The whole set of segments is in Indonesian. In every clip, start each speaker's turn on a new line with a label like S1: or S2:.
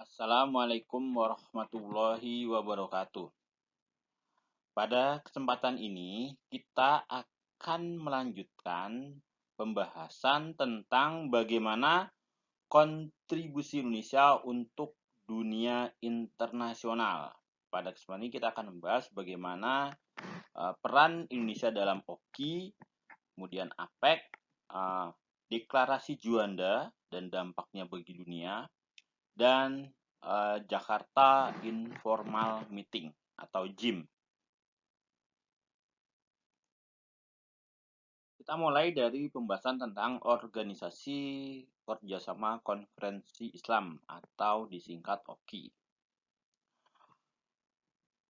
S1: Assalamualaikum warahmatullahi wabarakatuh. Pada kesempatan ini, kita akan melanjutkan pembahasan tentang bagaimana kontribusi Indonesia untuk dunia internasional. Pada kesempatan ini kita akan membahas bagaimana peran Indonesia dalam OKI, kemudian APEC, deklarasi Juanda dan dampaknya bagi dunia, dan Jakarta Informal Meeting atau JIM. Kita mulai dari pembahasan tentang Organisasi Kerjasama Konferensi Islam atau disingkat OKI.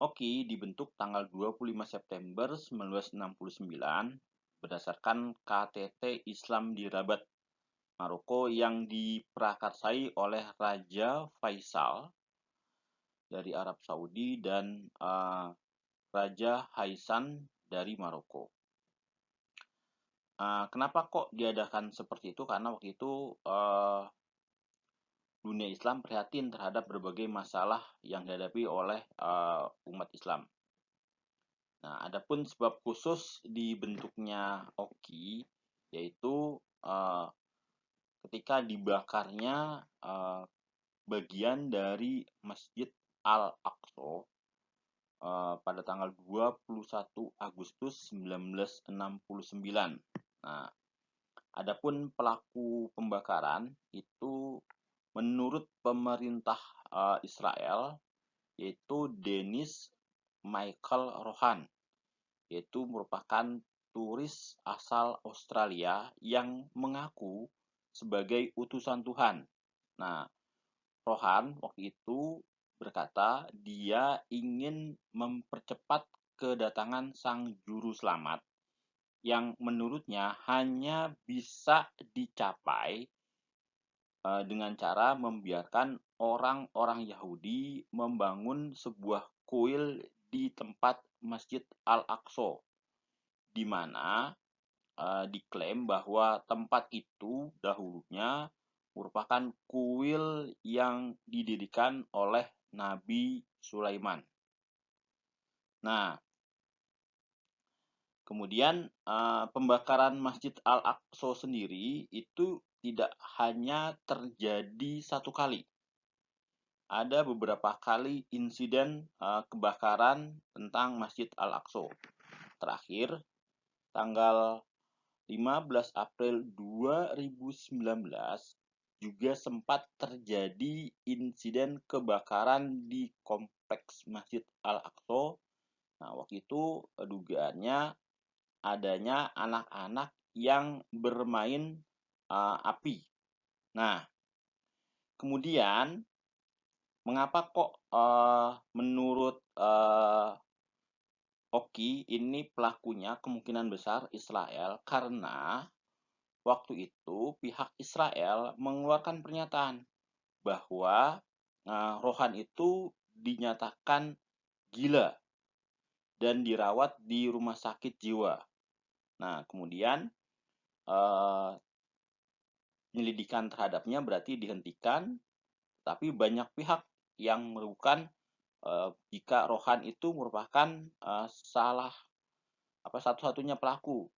S1: OKI dibentuk tanggal 25 September 1969 berdasarkan KTT Islam di Rabat, Maroko yang diprakarsai oleh Raja Faisal dari Arab Saudi dan Raja Haisan dari Maroko. Kenapa kok diadakan seperti itu? Karena waktu itu dunia Islam prihatin terhadap berbagai masalah yang dihadapi oleh umat Islam. Nah, adapun sebab khusus dibentuknya OKI yaitu ketika dibakarnya bagian dari Masjid Al-Aqsa pada tanggal 21 Agustus 1969. Nah, adapun pelaku pembakaran itu menurut pemerintah Israel yaitu Dennis Michael Rohan, yaitu merupakan turis asal Australia yang mengaku sebagai utusan Tuhan. Nah, Rohan waktu itu berkata dia ingin mempercepat kedatangan sang juru selamat yang menurutnya hanya bisa dicapai dengan cara membiarkan orang-orang Yahudi membangun sebuah kuil di tempat Masjid Al-Aqsa, di mana diklaim bahwa tempat itu dahulunya merupakan kuil yang didirikan oleh Nabi Sulaiman. Nah, kemudian pembakaran Masjid Al-Aqsa sendiri itu tidak hanya terjadi satu kali. Ada beberapa kali insiden kebakaran tentang Masjid Al-Aqsa. Terakhir, tanggal 15 April 2019 juga sempat terjadi insiden kebakaran di kompleks Masjid Al-Aqsa. Nah, waktu itu dugaannya adanya anak-anak yang bermain api. Nah, kemudian mengapa kok menurut OKI ini pelakunya kemungkinan besar Israel? Karena waktu itu pihak Israel mengeluarkan pernyataan bahwa Rohan itu dinyatakan gila dan dirawat di rumah sakit jiwa. Nah, kemudian penyelidikan terhadapnya berarti dihentikan, tapi banyak pihak yang meragukan jika Rohan itu merupakan satu-satunya pelaku.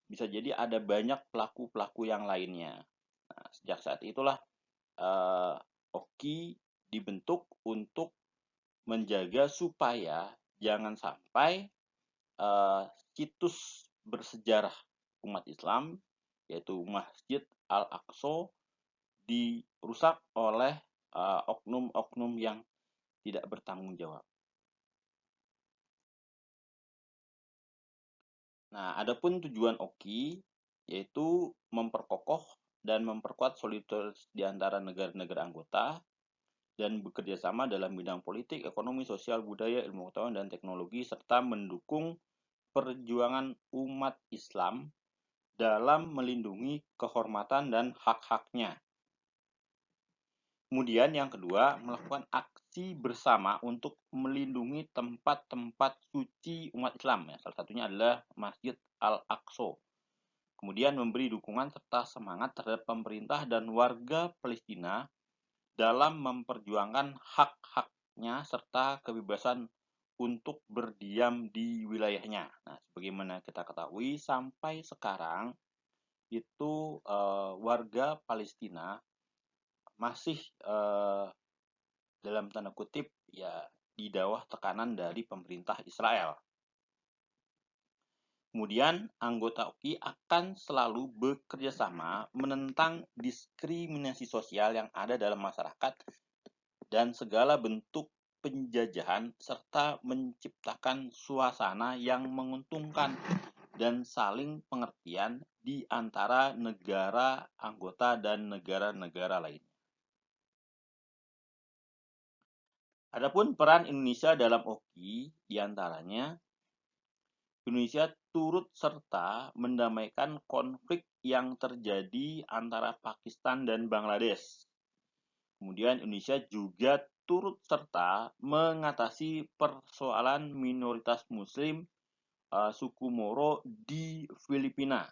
S1: Bisa jadi ada banyak pelaku-pelaku yang lainnya. Nah, sejak saat itulah OKI dibentuk untuk menjaga supaya jangan sampai situs bersejarah umat Islam yaitu Masjid Al-Aqsa dirusak oleh oknum-oknum yang tidak bertanggung jawab. Nah, adapun tujuan OKI yaitu memperkokoh dan memperkuat solidaritas di antara negara-negara anggota dan bekerja sama dalam bidang politik, ekonomi, sosial, budaya, ilmu pengetahuan, dan teknologi serta mendukung perjuangan umat Islam dalam melindungi kehormatan dan hak-haknya. Kemudian yang kedua, melakukan aksi bersama untuk melindungi tempat-tempat suci umat Islam. Ya. Salah satunya adalah Masjid Al-Aqsa. Kemudian memberi dukungan serta semangat terhadap pemerintah dan warga Palestina dalam memperjuangkan hak-haknya serta kebebasan untuk berdiam di wilayahnya. Nah, sebagaimana kita ketahui sampai sekarang itu warga Palestina masih dalam tanda kutip ya di bawah tekanan dari pemerintah Israel. Kemudian, anggota OKI akan selalu bekerja sama menentang diskriminasi sosial yang ada dalam masyarakat dan segala bentuk penjajahan serta menciptakan suasana yang menguntungkan dan saling pengertian di antara negara anggota dan negara-negara lainnya. Adapun peran Indonesia dalam OKI diantaranya Indonesia turut serta mendamaikan konflik yang terjadi antara Pakistan dan Bangladesh. Kemudian Indonesia juga turut serta mengatasi persoalan minoritas Muslim suku Moro di Filipina.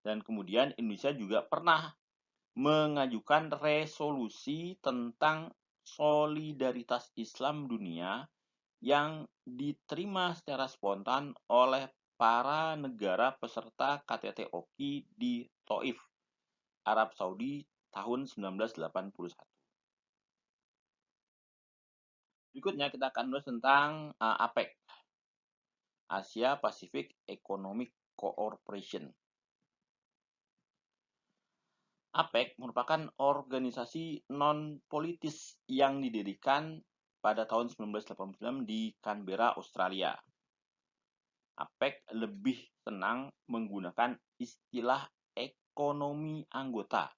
S1: Dan kemudian Indonesia juga pernah mengajukan resolusi tentang solidaritas Islam dunia yang diterima secara spontan oleh para negara peserta KTT OKI di Taif, Arab Saudi tahun 1981. Berikutnya kita akan bahas tentang APEC, Asia Pacific Economic Cooperation. APEC merupakan organisasi non-politis yang didirikan pada tahun 1989 di Canberra, Australia. APEC lebih senang menggunakan istilah ekonomi anggota,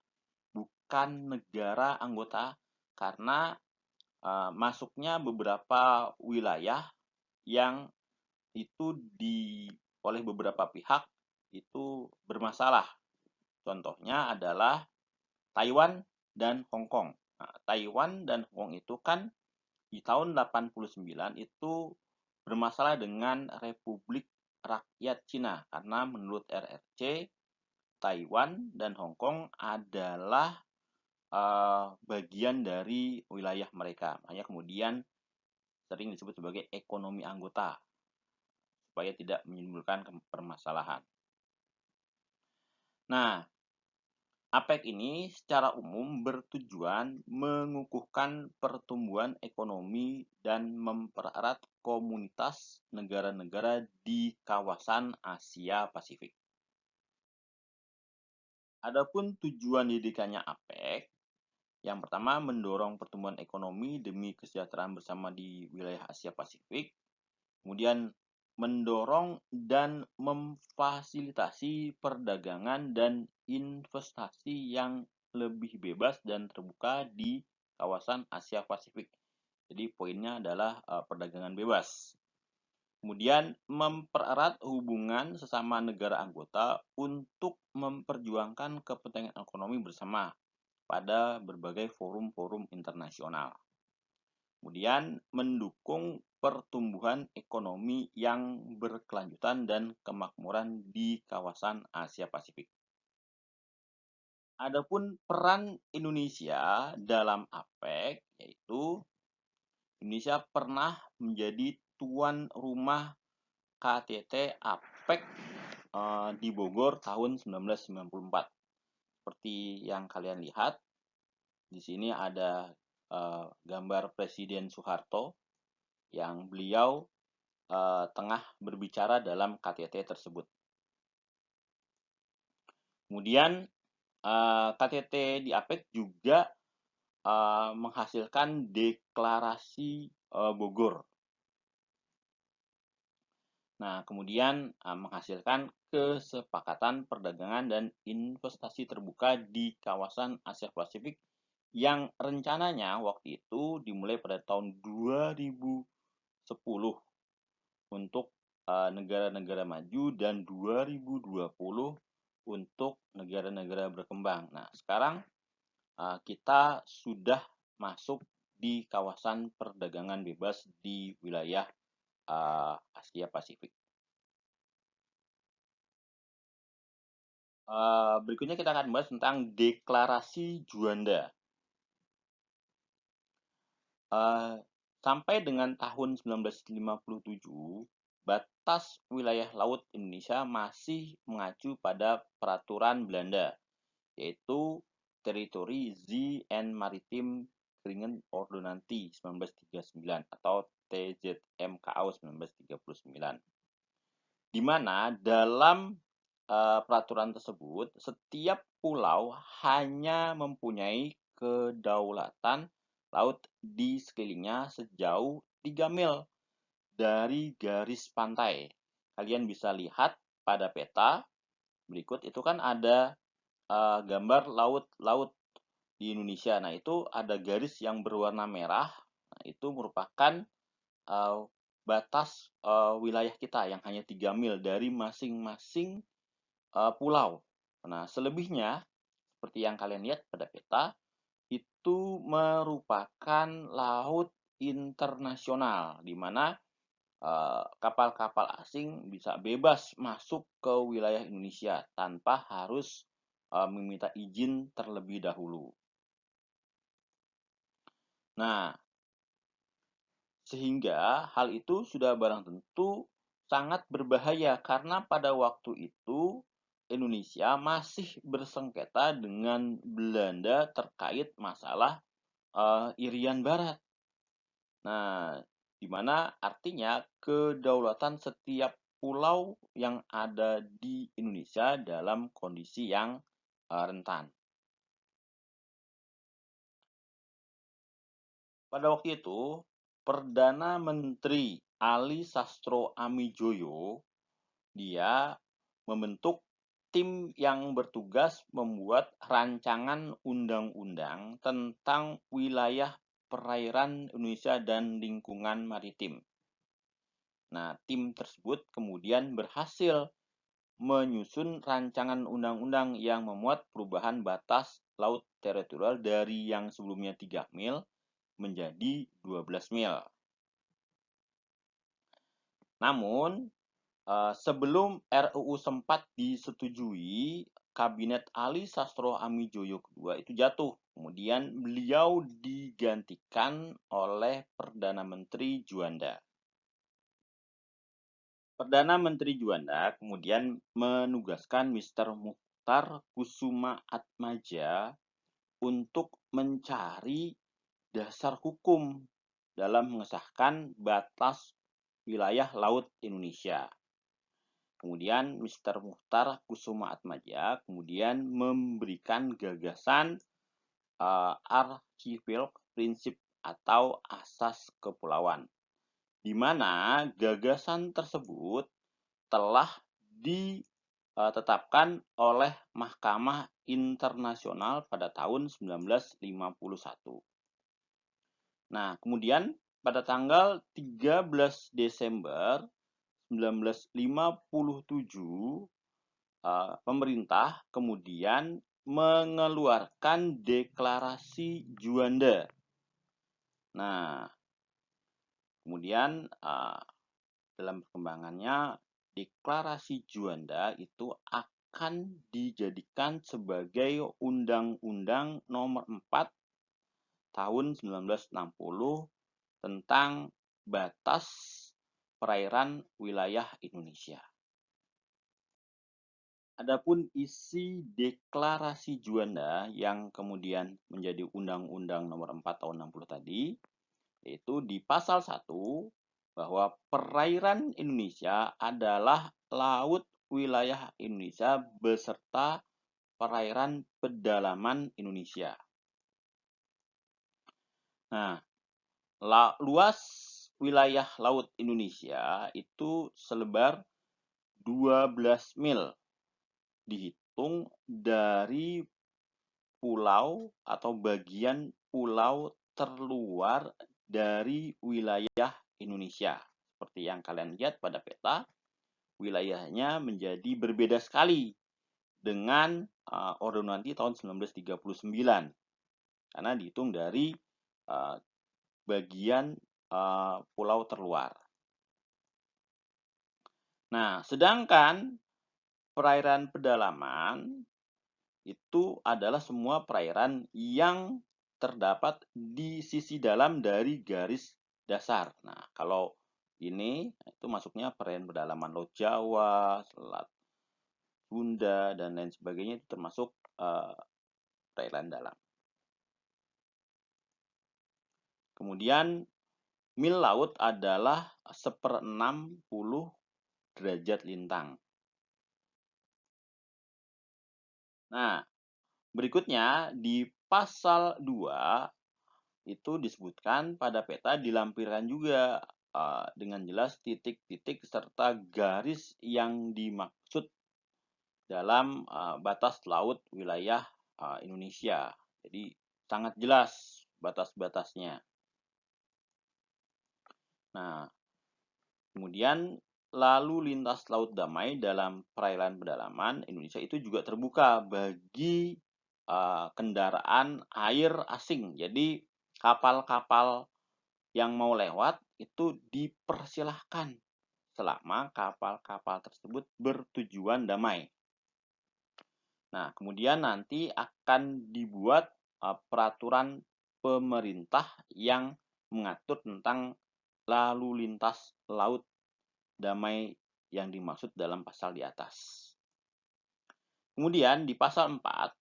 S1: bukan negara anggota, karena masuknya beberapa wilayah yang itu oleh beberapa pihak itu bermasalah. Contohnya adalah Taiwan dan Hong Kong. Nah, Taiwan dan Hong Kong itu kan di tahun 89 itu bermasalah dengan Republik Rakyat Cina karena menurut RRC Taiwan dan Hong Kong adalah bagian dari wilayah mereka. Makanya kemudian sering disebut sebagai ekonomi anggota supaya tidak menimbulkan permasalahan. Nah, APEC ini secara umum bertujuan mengukuhkan pertumbuhan ekonomi dan mempererat komunitas negara-negara di kawasan Asia Pasifik. Adapun tujuan didirikannya APEC, yang pertama mendorong pertumbuhan ekonomi demi kesejahteraan bersama di wilayah Asia Pasifik, kemudian mendorong dan memfasilitasi perdagangan dan investasi yang lebih bebas dan terbuka di kawasan Asia Pasifik. Jadi poinnya adalah perdagangan bebas. Kemudian mempererat hubungan sesama negara anggota untuk memperjuangkan kepentingan ekonomi bersama pada berbagai forum-forum internasional. Kemudian mendukung pertumbuhan ekonomi yang berkelanjutan dan kemakmuran di kawasan Asia Pasifik. Adapun peran Indonesia dalam APEC yaitu Indonesia pernah menjadi tuan rumah KTT APEC di Bogor tahun 1994. Seperti yang kalian lihat, di sini ada gambar Presiden Soeharto yang beliau tengah berbicara dalam KTT tersebut. Kemudian KTT di APEC juga menghasilkan deklarasi Bogor. Nah, kemudian menghasilkan kesepakatan perdagangan dan investasi terbuka di kawasan Asia Pasifik yang rencananya waktu itu dimulai pada tahun 2010 untuk negara-negara maju dan 2020 untuk negara-negara berkembang. Nah, sekarang kita sudah masuk di kawasan perdagangan bebas di wilayah Asia Pasifik. Berikutnya kita akan bahas tentang deklarasi Juanda. Sampai dengan tahun 1957, batas wilayah laut Indonesia masih mengacu pada peraturan Belanda, yaitu Teritori Zee en Maritiem Kringen Ordonnantie 1939 atau TZMKO 1939. Di mana dalam peraturan tersebut, setiap pulau hanya mempunyai kedaulatan laut di sekelilingnya sejauh 3 mil dari garis pantai. Kalian bisa lihat pada peta berikut itu kan ada gambar laut-laut di Indonesia. Nah, itu ada garis yang berwarna merah. Nah, itu merupakan batas wilayah kita yang hanya 3 mil dari masing-masing pulau. Nah, selebihnya seperti yang kalian lihat pada peta itu merupakan laut internasional di mana kapal-kapal asing bisa bebas masuk ke wilayah Indonesia tanpa harus meminta izin terlebih dahulu. Nah, sehingga hal itu sudah barang tentu sangat berbahaya karena pada waktu itu Indonesia masih bersengketa dengan Belanda terkait masalah Irian Barat. Nah, di mana artinya kedaulatan setiap pulau yang ada di Indonesia dalam kondisi yang rentan. Pada waktu itu, Perdana Menteri Ali Sastro Amijoyo dia membentuk tim yang bertugas membuat rancangan undang-undang tentang wilayah perairan Indonesia dan lingkungan maritim. Nah, tim tersebut kemudian berhasil menyusun rancangan undang-undang yang memuat perubahan batas laut teritorial dari yang sebelumnya 3 mil menjadi 12 mil. Namun, sebelum RUU sempat disetujui, Kabinet Ali Sastro Amijoyo II itu jatuh. Kemudian beliau digantikan oleh Perdana Menteri Juanda. Perdana Menteri Juanda kemudian menugaskan Mr. Mukhtar Kusumaatmadja untuk mencari dasar hukum dalam mengesahkan batas wilayah laut Indonesia. Kemudian Mr. Mukhtar Kusumaatmadja kemudian memberikan gagasan Archipel Prinsip atau asas kepulauan, di mana gagasan tersebut telah ditetapkan oleh Mahkamah Internasional pada tahun 1951. Nah, kemudian pada tanggal 13 Desember 1957, pemerintah kemudian mengeluarkan deklarasi Juanda. Nah, kemudian dalam perkembangannya deklarasi Juanda itu akan dijadikan sebagai Undang-Undang Nomor 4 tahun 1960 tentang batas perairan wilayah Indonesia. Adapun isi deklarasi Juanda yang kemudian menjadi Undang-Undang Nomor 4 tahun 60 tadi, yaitu di pasal 1 bahwa perairan Indonesia adalah laut wilayah Indonesia beserta perairan pedalaman Indonesia. Nah, luas wilayah laut Indonesia itu selebar 12 mil dihitung dari pulau atau bagian pulau terluar dari wilayah Indonesia. Seperti yang kalian lihat pada peta, wilayahnya menjadi berbeda sekali dengan Ordonnantie tahun 1939 karena dihitung dari bagian pulau terluar. Nah, sedangkan perairan pedalaman itu adalah semua perairan yang terdapat di sisi dalam dari garis dasar. Nah, kalau ini itu masuknya perairan pedalaman Laut Jawa, Selat Sunda, dan lain sebagainya itu termasuk perairan dalam. Kemudian mil laut adalah 1/60 derajat lintang. Nah, berikutnya di pasal 2 itu disebutkan pada peta dilampirkan juga dengan jelas titik-titik serta garis yang dimaksud dalam batas laut wilayah Indonesia. Jadi sangat jelas batas-batasnya. Nah, kemudian lalu lintas laut damai dalam perairan pedalaman Indonesia itu juga terbuka bagi kendaraan air asing. Jadi kapal-kapal yang mau lewat itu dipersilahkan selama kapal-kapal tersebut bertujuan damai. Nah, kemudian nanti akan dibuat peraturan pemerintah yang mengatur tentang lalu lintas laut damai yang dimaksud dalam pasal di atas. Kemudian di pasal 4,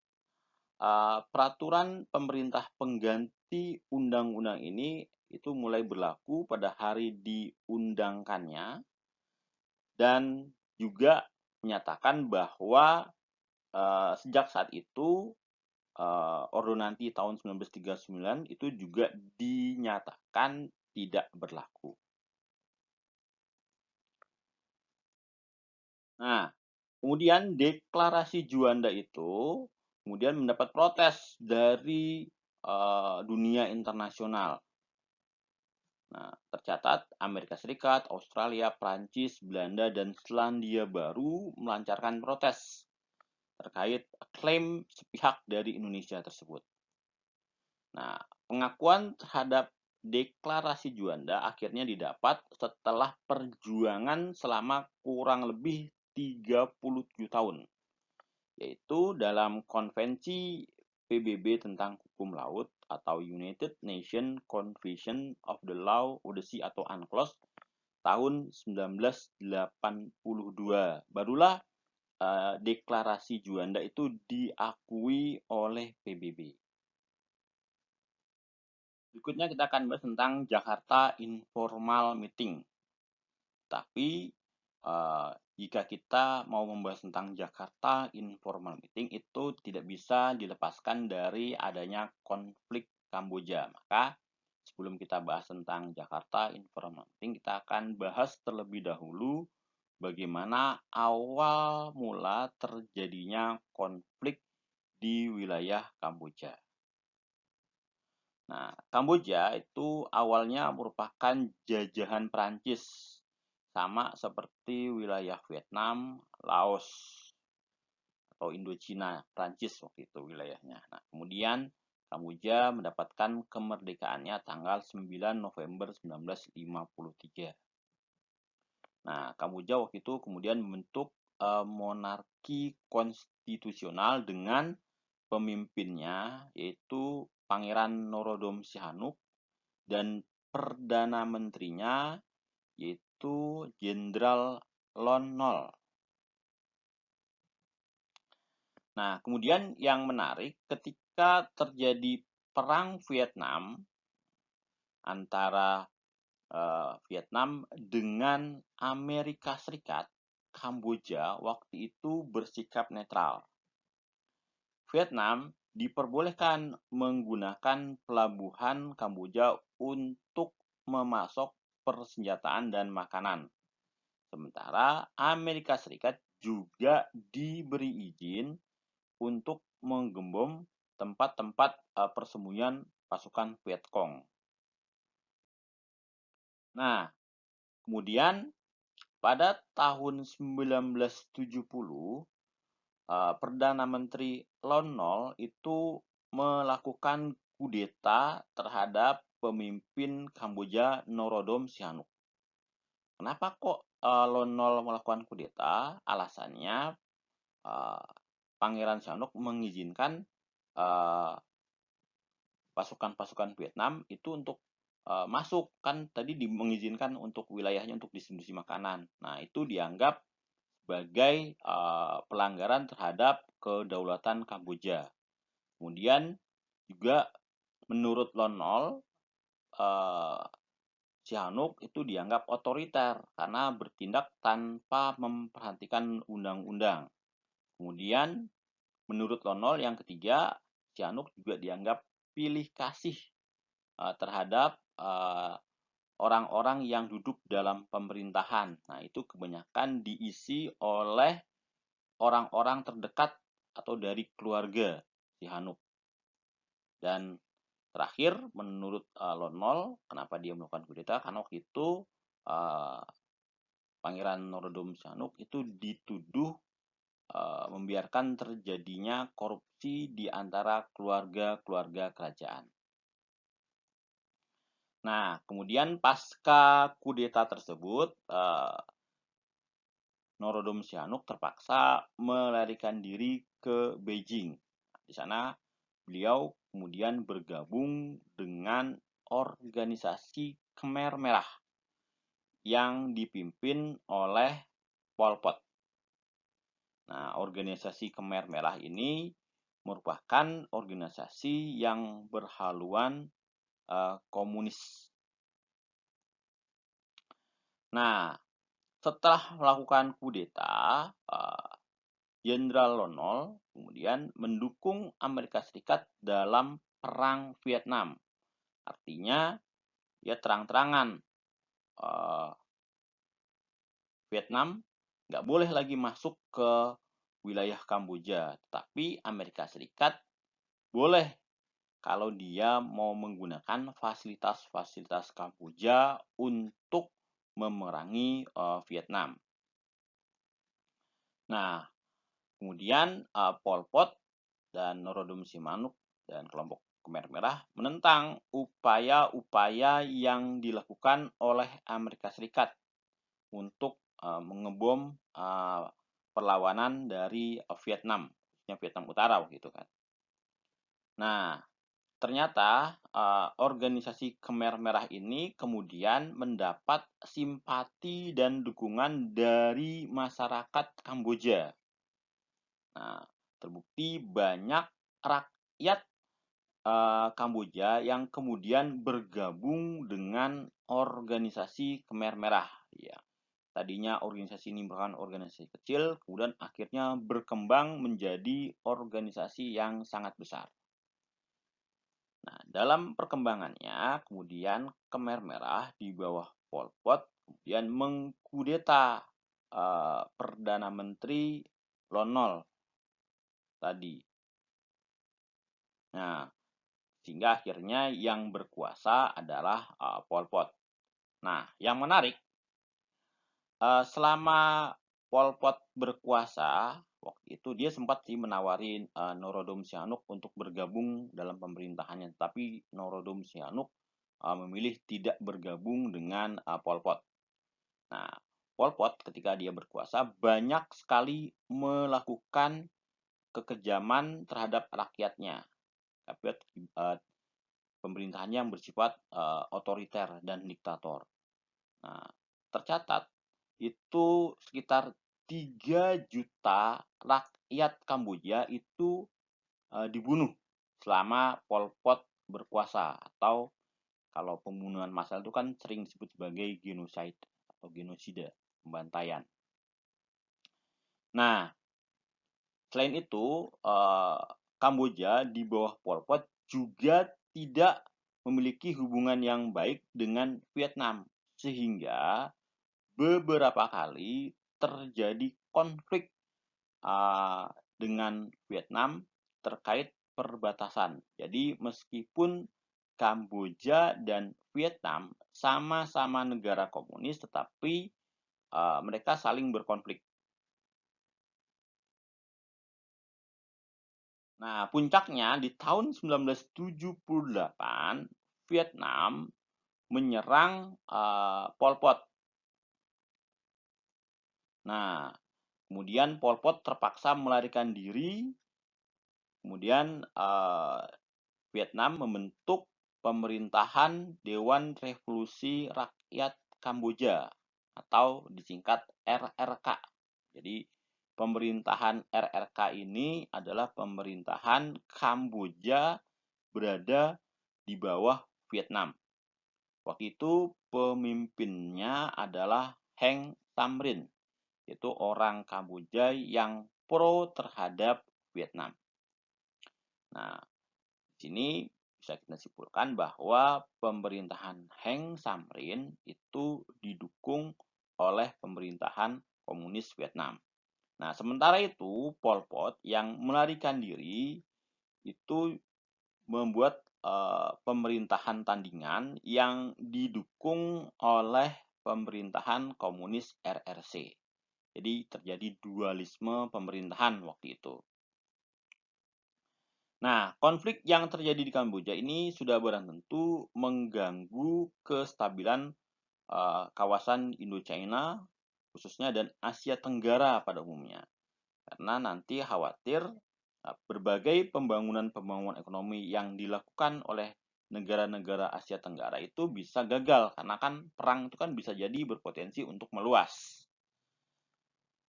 S1: peraturan pemerintah pengganti undang-undang ini itu mulai berlaku pada hari diundangkannya dan juga menyatakan bahwa sejak saat itu Ordonansi tahun 1939 itu juga dinyatakan tidak berlaku. Nah, kemudian deklarasi Juanda itu kemudian mendapat protes dari dunia internasional. Nah, tercatat Amerika Serikat, Australia, Prancis, Belanda, dan Selandia Baru melancarkan protes terkait klaim sepihak dari Indonesia tersebut. Nah, pengakuan terhadap deklarasi Juanda akhirnya didapat setelah perjuangan selama kurang lebih 37 tahun, yaitu dalam konvensi PBB tentang hukum laut atau United Nations Convention of the Law of the Sea atau UNCLOS tahun 1982. Barulah deklarasi Juanda itu diakui oleh PBB. Berikutnya kita akan bahas tentang Jakarta Informal Meeting. Tapi jika kita mau membahas tentang Jakarta Informal Meeting itu tidak bisa dilepaskan dari adanya konflik Kamboja. Maka sebelum kita bahas tentang Jakarta Informal Meeting, kita akan bahas terlebih dahulu bagaimana awal mula terjadinya konflik di wilayah Kamboja. Nah, Kamboja itu awalnya merupakan jajahan Prancis, sama seperti wilayah Vietnam, Laos, atau Indochina, Prancis waktu itu wilayahnya. Nah, kemudian Kamboja mendapatkan kemerdekaannya tanggal 9 November 1953. Nah, Kamboja waktu itu kemudian membentuk monarki konstitusional dengan pemimpinnya yaitu Pangeran Norodom Sihanouk dan Perdana Menterinya yaitu Jenderal Lon Nol. Nah, kemudian yang menarik ketika terjadi Perang Vietnam antara Vietnam dengan Amerika Serikat, Kamboja waktu itu bersikap netral. Vietnam diperbolehkan menggunakan pelabuhan Kamboja untuk memasok persenjataan dan makanan. Sementara Amerika Serikat juga diberi izin untuk menggembom tempat-tempat persembunyian pasukan Vietcong. Nah, kemudian pada tahun 1970 Perdana Menteri Lon Nol itu melakukan kudeta terhadap pemimpin Kamboja Norodom Sihanouk. Kenapa kok Lon Nol melakukan kudeta? Alasannya Pangeran Sihanouk mengizinkan pasukan-pasukan Vietnam itu untuk masuk, kan tadi mengizinkan untuk wilayahnya untuk distribusi makanan. Nah, itu dianggap sebagai pelanggaran terhadap kedaulatan Kamboja. Kemudian juga menurut Lon Nol, Sihanouk itu dianggap otoriter karena bertindak tanpa memperhatikan undang-undang. Kemudian menurut Lon Nol yang ketiga, Sihanouk juga dianggap pilih kasih terhadap orang-orang yang duduk dalam pemerintahan. Nah, itu kebanyakan diisi oleh orang-orang terdekat atau dari keluarga Sihanouk. Dan terakhir, menurut Lon Nol, kenapa dia melakukan kudeta? Karena waktu itu Pangeran Norodom Sihanouk itu dituduh membiarkan terjadinya korupsi di antara keluarga-keluarga kerajaan. Nah, kemudian pasca kudeta tersebut, Norodom Sihanouk terpaksa melarikan diri ke Beijing. Di sana beliau kemudian bergabung dengan organisasi Khmer Merah yang dipimpin oleh Pol Pot. Nah, organisasi Khmer Merah ini merupakan organisasi yang berhaluan komunis. Nah, setelah melakukan kudeta, Jenderal Lon Nol kemudian mendukung Amerika Serikat dalam Perang Vietnam. Artinya, ya terang-terangan Vietnam nggak boleh lagi masuk ke wilayah Kamboja, tapi Amerika Serikat boleh kalau dia mau menggunakan fasilitas-fasilitas Kamboja untuk memerangi Vietnam. Nah, kemudian Pol Pot dan Norodom Sihanouk dan kelompok Khmer Merah menentang upaya-upaya yang dilakukan oleh Amerika Serikat untuk mengebom perlawanan dari Vietnam, khususnya Vietnam Utara gitu kan. Nah, ternyata organisasi Khmer Merah ini kemudian mendapat simpati dan dukungan dari masyarakat Kamboja. Nah, terbukti banyak rakyat Kamboja yang kemudian bergabung dengan organisasi Khmer Merah. Ya, tadinya organisasi ini merupakan organisasi kecil, kemudian akhirnya berkembang menjadi organisasi yang sangat besar. Nah, dalam perkembangannya, kemudian Khmer Merah di bawah Pol Pot kemudian mengkudeta Perdana Menteri Lon Nol tadi. Nah, sehingga akhirnya yang berkuasa adalah Pol Pot. Nah, yang menarik, selama Pol Pot berkuasa, waktu itu dia sempat sih menawarin Norodom Sihanouk untuk bergabung dalam pemerintahannya, tapi Norodom Sihanouk memilih tidak bergabung dengan Pol Pot. Nah, Pol Pot ketika dia berkuasa banyak sekali melakukan kekejaman terhadap rakyatnya. Tapi pemerintahannya yang bersifat otoriter dan diktator. Nah, tercatat itu sekitar 3 juta rakyat Kamboja itu dibunuh selama Pol Pot berkuasa, atau kalau pembunuhan massal itu kan sering disebut sebagai genocide atau genosida, pembantaian. Nah, selain itu Kamboja di bawah Pol Pot juga tidak memiliki hubungan yang baik dengan Vietnam, sehingga beberapa kali terjadi konflik dengan Vietnam terkait perbatasan. Jadi meskipun Kamboja dan Vietnam sama-sama negara komunis, tetapi mereka saling berkonflik. Nah, puncaknya di tahun 1978 Vietnam menyerang Pol Pot. Nah, kemudian Pol Pot terpaksa melarikan diri. Kemudian Vietnam membentuk pemerintahan Dewan Revolusi Rakyat Kamboja atau disingkat RRK. Jadi pemerintahan RRK ini adalah pemerintahan Kamboja berada di bawah Vietnam. Waktu itu pemimpinnya adalah Heng Samrin, yaitu orang Kamboja yang pro terhadap Vietnam. Nah, di sini bisa kita simpulkan bahwa pemerintahan Heng Samrin itu didukung oleh pemerintahan komunis Vietnam. Nah, sementara itu Pol Pot yang melarikan diri itu membuat pemerintahan tandingan yang didukung oleh pemerintahan komunis RRC. Jadi terjadi dualisme pemerintahan waktu itu. Nah, konflik yang terjadi di Kamboja ini sudah barang tentu mengganggu kestabilan kawasan Indo-China khususnya dan Asia Tenggara pada umumnya. Karena nanti khawatir berbagai pembangunan ekonomi yang dilakukan oleh negara-negara Asia Tenggara itu bisa gagal karena kan perang itu kan bisa jadi berpotensi untuk meluas.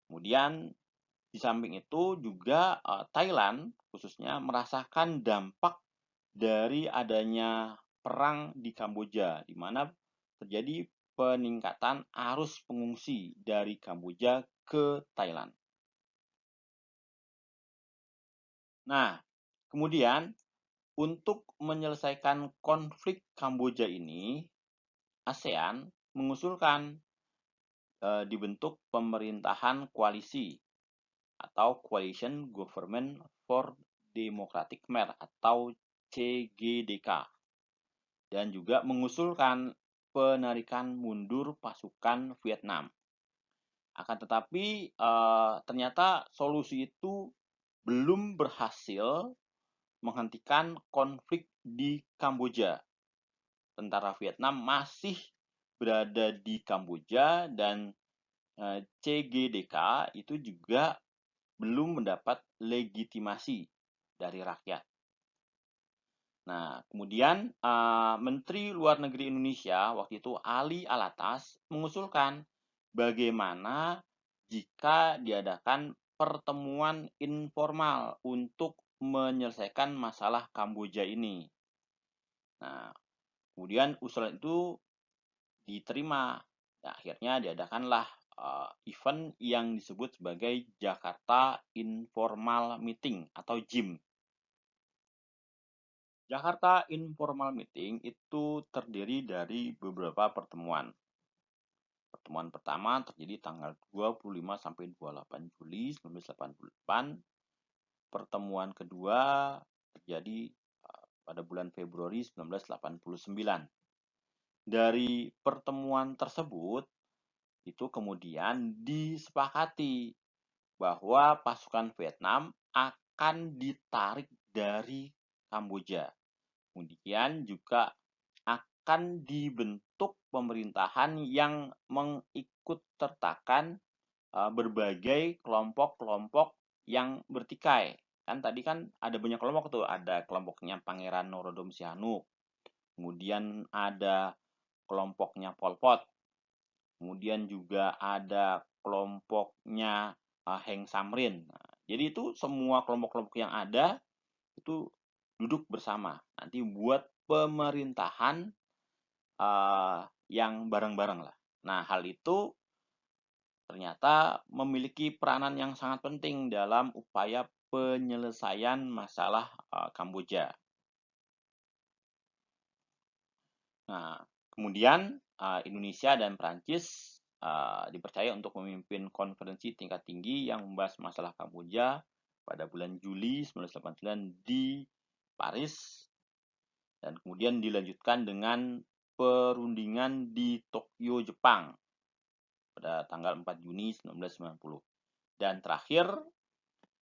S1: Kemudian di samping itu juga Thailand khususnya merasakan dampak dari adanya perang di Kamboja di mana terjadi peningkatan arus pengungsi dari Kamboja ke Thailand. Nah, kemudian untuk menyelesaikan konflik Kamboja ini, ASEAN mengusulkan dibentuk pemerintahan koalisi atau Coalition Government for Democratic Mer atau CGDK dan juga mengusulkan penarikan mundur pasukan Vietnam. Akan tetapi ternyata solusi itu belum berhasil menghentikan konflik di Kamboja. Tentara Vietnam masih berada di Kamboja dan CGDK itu juga belum mendapat legitimasi dari rakyat. Nah, kemudian Menteri Luar Negeri Indonesia waktu itu Ali Alatas mengusulkan bagaimana jika diadakan pertemuan informal untuk menyelesaikan masalah Kamboja ini. Nah, kemudian usulan itu diterima. Nah, akhirnya diadakanlah event yang disebut sebagai Jakarta Informal Meeting atau JIM. Jakarta Informal Meeting itu terdiri dari beberapa pertemuan. Pertemuan pertama terjadi tanggal 25 sampai 28 Juli 1988. Pertemuan kedua terjadi pada bulan Februari 1989. Dari pertemuan tersebut, itu kemudian disepakati bahwa pasukan Vietnam akan ditarik dari Kamboja. Kemudian juga akan dibentuk pemerintahan yang mengikutsertakan berbagai kelompok-kelompok yang bertikai. Kan tadi kan ada banyak kelompok tuh, ada kelompoknya Pangeran Norodom Sihanouk, kemudian ada kelompoknya Pol Pot, kemudian juga ada kelompoknya Heng Samrin. Nah, jadi itu semua kelompok-kelompok yang ada itu duduk bersama nanti buat pemerintahan yang bareng-bareng lah. Nah, hal itu ternyata memiliki peranan yang sangat penting dalam upaya penyelesaian masalah Kamboja. Nah, kemudian Indonesia dan Prancis dipercaya untuk memimpin konferensi tingkat tinggi yang membahas masalah Kamboja pada bulan Juli 1989 di Paris dan kemudian dilanjutkan dengan perundingan di Tokyo, Jepang pada tanggal 4 Juni 1990. Dan terakhir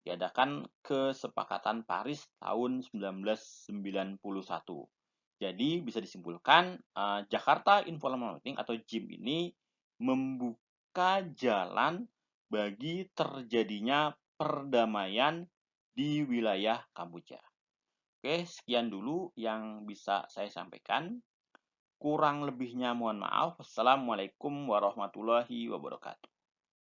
S1: diadakan Kesepakatan Paris tahun 1991. Jadi bisa disimpulkan Jakarta Informal Meeting atau JIM ini membuka jalan bagi terjadinya perdamaian di wilayah Kamboja. Oke, sekian dulu yang bisa saya sampaikan. Kurang lebihnya mohon maaf. Wassalamualaikum warahmatullahi wabarakatuh.